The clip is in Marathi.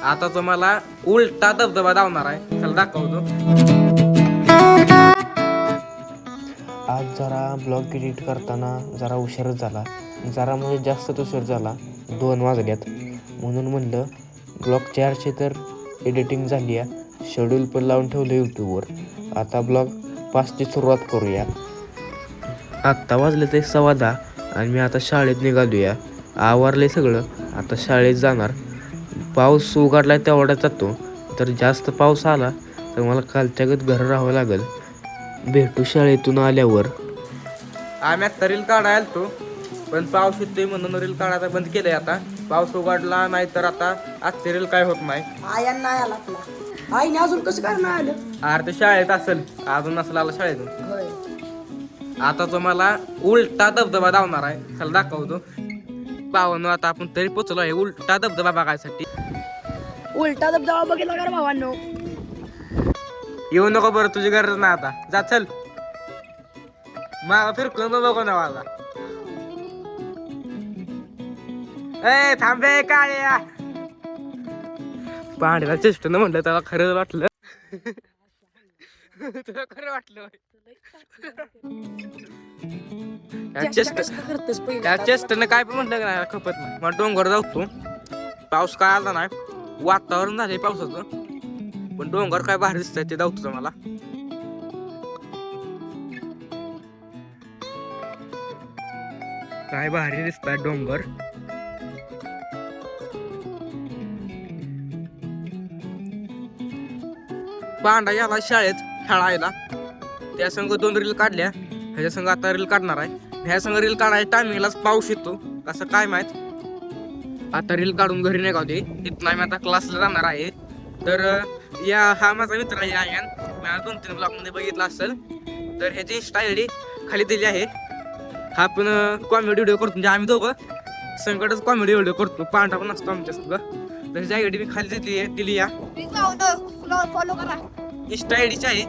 आता तुम्हाला उलटा धबधबा धावणार आहे, चला दाखवतो. आज जरा ब्लॉग एडिट करताना जरा उशीरच झाला, जरा म्हणजे जास्तच उशीर झाला, 2 वाजल्यात. म्हणून म्हणलं ब्लॉग 400 तर एडिटिंग झाली आहे, शेड्यूल पण लावून ठेवलं यूट्यूबवर. आता ब्लॉग 5ची सुरुवात करूया. आत्ता वाजले ते 10:15 आणि मी आता शाळेत निघालूया. आवरले सगळं, आता शाळेत जाणार. पाऊस उघडला तेवढा जातो, तर जास्त पाऊस आला तर मला कालच्यागत घरी राहावं लागेल. भेटू शाळेतून आल्यावर. आम्ही आता रील काढायला आलतो, पण पाऊस येतोय म्हणून रील काढायला बंद केलंय. आता पाऊस उघडला नाही तर आता आजचे रील काय होत नाही. आयन नाही आला आपला. आईने अजून कसं काय नाही आलं? अरे ते शाळेत असेल, अजून नसेल आला शाळेतून. होय. आता तुम्हाला उलटा धबधबा धावणार आहे, चला दाखवतो. पाहून आता आपण तरी पोचलो आहे उलटा धबधबा बघायसाठी. उलटा धबधबा बघितला का रे भावांनो? येऊ नको बरं, तुझी गरज नाही आता, जा चल. माग फिरकून बघू ना मला. ए थांबे काळ्या. पांढऱ्या चेष्टनं म्हटलं त्याला खरंच वाटलं. तुला खरं वाटलं त्या चेष्टनं काय पण म्हटलं का नाही खपत नाही. मग डोंगर जातो, पाऊस काय आला नाही, वातावरण झालंय पावसाचं, पण डोंगर काय भारी दिसतंय ते दावतो मला. काय भारी दिसतात डोंगर. पांडा याला शाळेत खेळायला, त्या संघ 2 रील काढल्या, ह्याच्या संघ आता रील काढणार आहे. ह्या संघ रील काढायच्या टायमिंगलाच पाऊस येतो, कसं काय माहित. आता रील काढून घरी नाही गावते, तिथं मी आता क्लासला जाणार आहे. तर हा माझा मित्र आहे आयन, मी 2-3 ब्लॉगमध्ये बघितला असेल. तर ह्याची इंस्टा ID खाली दिली आहे. हा पण कॉमेडी व्हिडिओ करतो, म्हणजे आम्ही दोघं संकटच कॉमेडी व्हिडिओ करतो. पांढरा पण असतो आमच्या सगळं. तर ह्याची ID मी खाली दिली आहे. फॉलो करा. इंस्टा IDची आहे.